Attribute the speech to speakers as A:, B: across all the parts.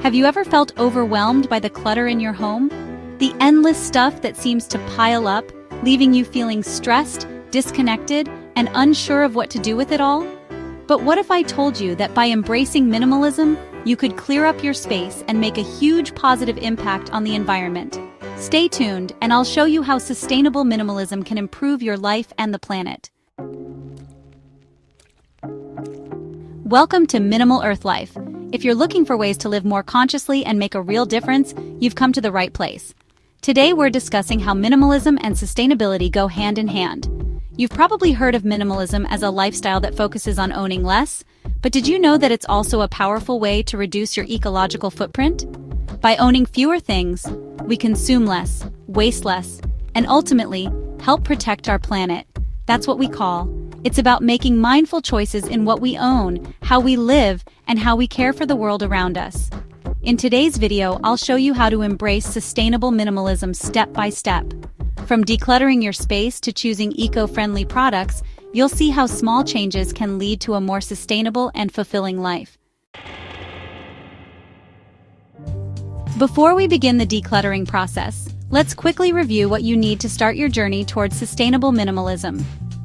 A: Have you ever felt overwhelmed by the clutter in your home? The endless stuff that seems to pile up, leaving you feeling stressed, disconnected, and unsure of what to do with it all? But what if I told you that by embracing minimalism, you could clear up your space and make a huge positive impact on the environment? Stay tuned, and I'll show you how sustainable minimalism can improve your life and the planet. Welcome to Minimal Earth Life. If you're looking for ways to live more consciously and make a real difference, you've come to the right place. Today we're discussing how minimalism and sustainability go hand in hand. You've probably heard of minimalism as a lifestyle that focuses on owning less, but did you know that it's also a powerful way to reduce your ecological footprint? By owning fewer things, we consume less, waste less, and ultimately help protect our planet. That's what we call. It's about making mindful choices in what we own, how we live, and how we care for the world around us. In today's video, I'll show you how to embrace sustainable minimalism step by step. From decluttering your space to choosing eco-friendly products, you'll see how small changes can lead to a more sustainable and fulfilling life. Before we begin the decluttering process, let's quickly review what you need to start your journey towards sustainable minimalism.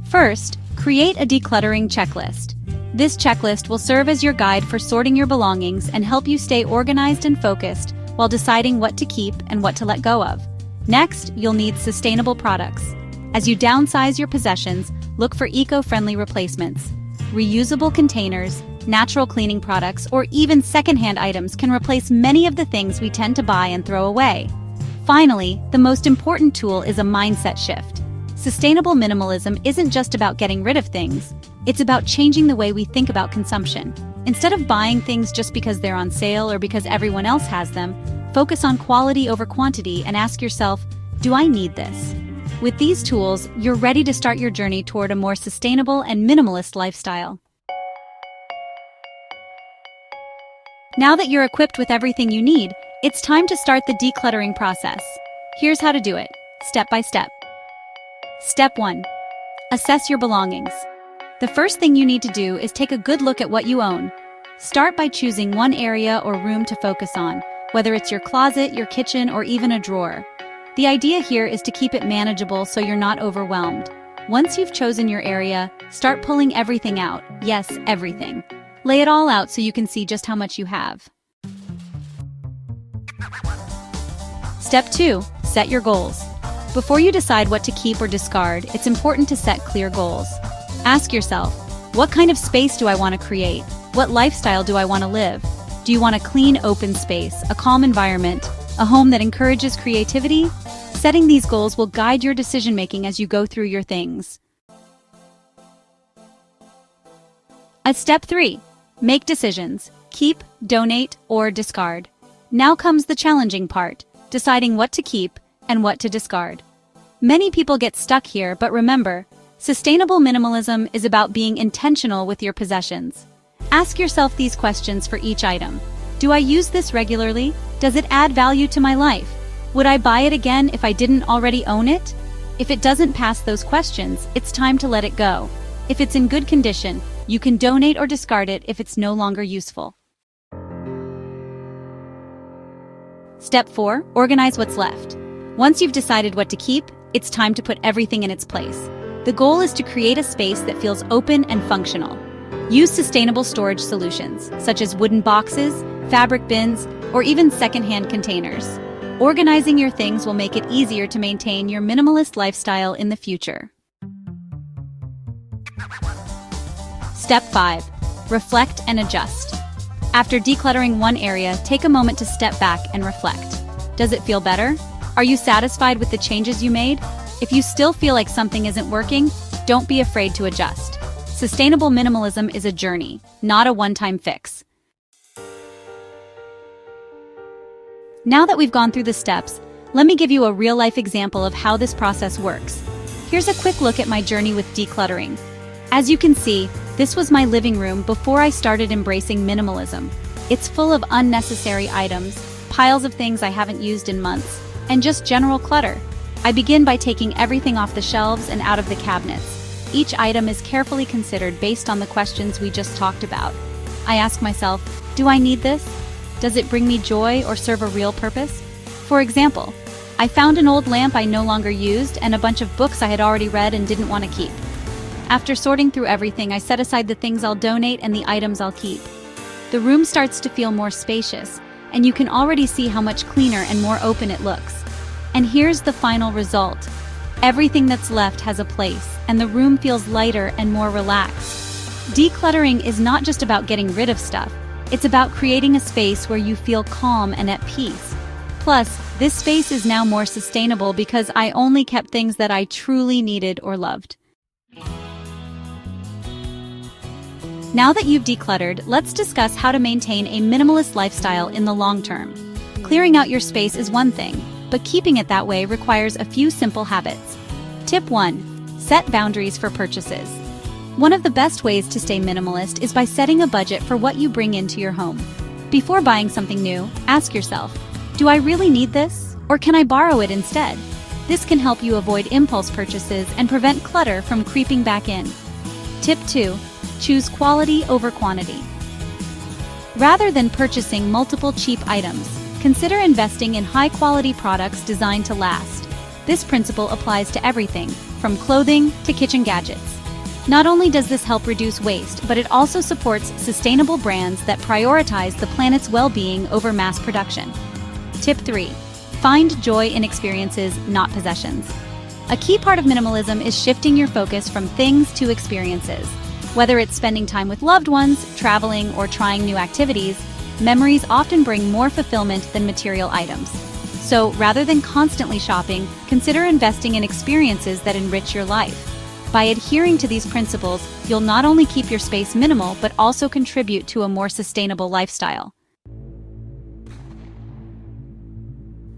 A: First, create a decluttering checklist. This checklist will serve as your guide for sorting your belongings and help you stay organized and focused while deciding what to keep and what to let go of. Next, you'll need sustainable products. As you downsize your possessions, look for eco-friendly replacements. Reusable containers, natural cleaning products, or even secondhand items can replace many of the things we tend to buy and throw away. Finally, the most important tool is a mindset shift. Sustainable minimalism isn't just about getting rid of things, it's about changing the way we think about consumption. Instead of buying things just because they're on sale or because everyone else has them, focus on quality over quantity and ask yourself, do I need this? With these tools, you're ready to start your journey toward a more sustainable and minimalist lifestyle. Now that you're equipped with everything you need, it's time to start the decluttering process. Here's how to do it, step by step. Step 1. Assess your belongings. The first thing you need to do is take a good look at what you own. Start by choosing one area or room to focus on, whether it's your closet, your kitchen, or even a drawer. The idea here is to keep it manageable so you're not overwhelmed. Once you've chosen your area, start pulling everything out. Yes, everything. Lay it all out so you can see just how much you have. Step 2. Set your goals. Before you decide what to keep or discard, it's important to set clear goals. Ask yourself, what kind of space do I want to create? What lifestyle do I want to live? Do you want a clean, open space, a calm environment, a home that encourages creativity? Setting these goals will guide your decision-making as you go through your things. At step 3, make decisions. Keep, donate, or discard. Now comes the challenging part, deciding what to keep and what to discard. Many people get stuck here, but remember, sustainable minimalism is about being intentional with your possessions. Ask yourself these questions for each item. Do I use this regularly? Does it add value to my life? Would I buy it again if I didn't already own it? If it doesn't pass those questions, it's time to let it go. If it's in good condition, you can donate or discard it if it's no longer useful. Step 4. Organize what's left. Once you've decided what to keep, it's time to put everything in its place. The goal is to create a space that feels open and functional. Use sustainable storage solutions, such as wooden boxes, fabric bins, or even secondhand containers. Organizing your things will make it easier to maintain your minimalist lifestyle in the future. Step 5. Reflect and adjust. After decluttering one area, take a moment to step back and reflect. Does it feel better? Are you satisfied with the changes you made? If you still feel like something isn't working, don't be afraid to adjust. Sustainable minimalism is a journey, not a one-time fix. Now that we've gone through the steps, let me give you a real-life example of how this process works. Here's a quick look at my journey with decluttering. As you can see, this was my living room before I started embracing minimalism. It's full of unnecessary items, piles of things I haven't used in months, and just general clutter. I begin by taking everything off the shelves and out of the cabinets. Each item is carefully considered based on the questions we just talked about. I ask myself, do I need this? Does it bring me joy or serve a real purpose? For example, I found an old lamp I no longer used and a bunch of books I had already read and didn't want to keep. After sorting through everything, I set aside the things I'll donate and the items I'll keep. The room starts to feel more spacious, and you can already see how much cleaner and more open it looks. And here's the final result. Everything that's left has a place, and the room feels lighter and more relaxed. Decluttering is not just about getting rid of stuff, it's about creating a space where you feel calm and at peace. Plus, this space is now more sustainable because I only kept things that I truly needed or loved. Now that you've decluttered, let's discuss how to maintain a minimalist lifestyle in the long term. Clearing out your space is one thing, but keeping it that way requires a few simple habits. Tip 1. Set boundaries for purchases. One of the best ways to stay minimalist is by setting a budget for what you bring into your home. Before buying something new, ask yourself, do I really need this? Or can I borrow it instead? This can help you avoid impulse purchases and prevent clutter from creeping back in. Tip 2. Choose quality over quantity. Rather than purchasing multiple cheap items, consider investing in high-quality products designed to last. This principle applies to everything, from clothing to kitchen gadgets. Not only does this help reduce waste, but it also supports sustainable brands that prioritize the planet's well-being over mass production. Tip 3. Find joy in experiences, not possessions. A key part of minimalism is shifting your focus from things to experiences. Whether it's spending time with loved ones, traveling, or trying new activities, memories often bring more fulfillment than material items. So, rather than constantly shopping, consider investing in experiences that enrich your life. By adhering to these principles, you'll not only keep your space minimal, but also contribute to a more sustainable lifestyle.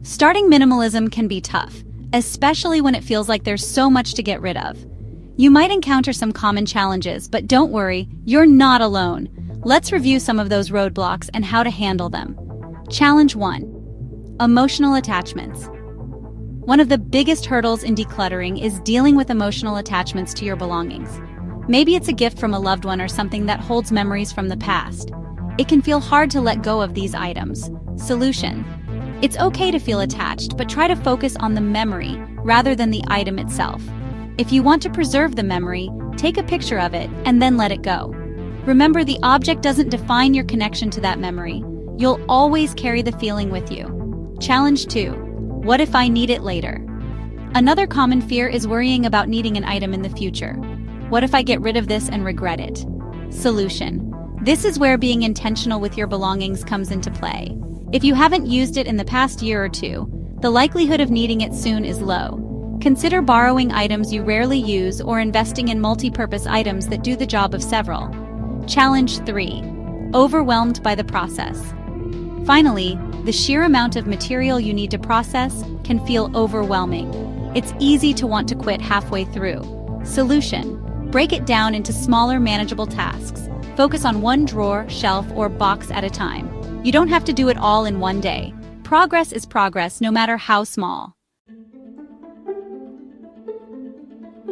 A: Starting minimalism can be tough, especially when it feels like there's so much to get rid of. You might encounter some common challenges, but don't worry, you're not alone. Let's review some of those roadblocks and how to handle them. Challenge 1. Emotional attachments. One of the biggest hurdles in decluttering is dealing with emotional attachments to your belongings. Maybe it's a gift from a loved one or something that holds memories from the past. It can feel hard to let go of these items. Solution. It's okay to feel attached, but try to focus on the memory rather than the item itself. If you want to preserve the memory, take a picture of it and then let it go. Remember, the object doesn't define your connection to that memory. You'll always carry the feeling with you. Challenge 2. What if I need it later? Another common fear is worrying about needing an item in the future. What if I get rid of this and regret it? Solution. This is where being intentional with your belongings comes into play. If you haven't used it in the past year or two, the likelihood of needing it soon is low. Consider borrowing items you rarely use or investing in multi-purpose items that do the job of several. Challenge 3. Overwhelmed by the process. Finally, the sheer amount of material you need to process can feel overwhelming. It's easy to want to quit halfway through. Solution. Break it down into smaller, manageable tasks. Focus on one drawer, shelf, or box at a time. You don't have to do it all in one day. Progress is progress, no matter how small.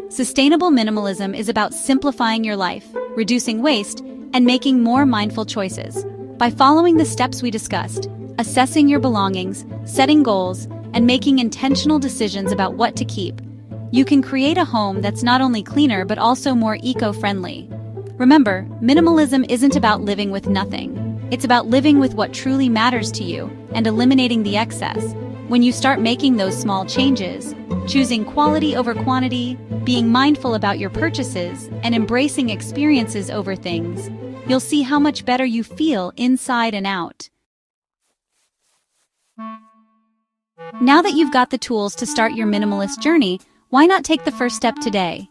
A: Sustainable minimalism is about simplifying your life, reducing waste, and making more mindful choices. By following the steps we discussed, assessing your belongings, setting goals, and making intentional decisions about what to keep, you can create a home that's not only cleaner but also more eco-friendly. Remember, minimalism isn't about living with nothing. It's about living with what truly matters to you and eliminating the excess. When you start making those small changes, choosing quality over quantity, being mindful about your purchases, and embracing experiences over things, you'll see how much better you feel inside and out. Now that you've got the tools to start your minimalist journey, why not take the first step today?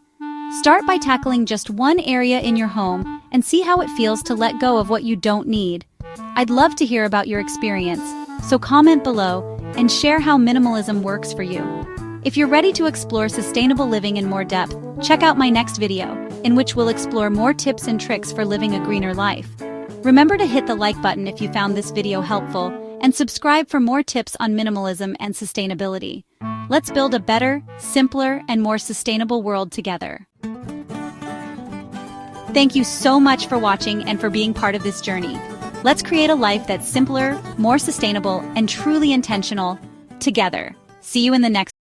A: Start by tackling just one area in your home and see how it feels to let go of what you don't need. I'd love to hear about your experience, so comment below and share how minimalism works for you. If you're ready to explore sustainable living in more depth, check out my next video, in which we'll explore more tips and tricks for living a greener life. Remember to hit the like button if you found this video helpful, and subscribe for more tips on minimalism and sustainability. Let's build a better, simpler, and more sustainable world together. Thank you so much for watching and for being part of this journey. Let's create a life that's simpler, more sustainable, and truly intentional together. See you in the next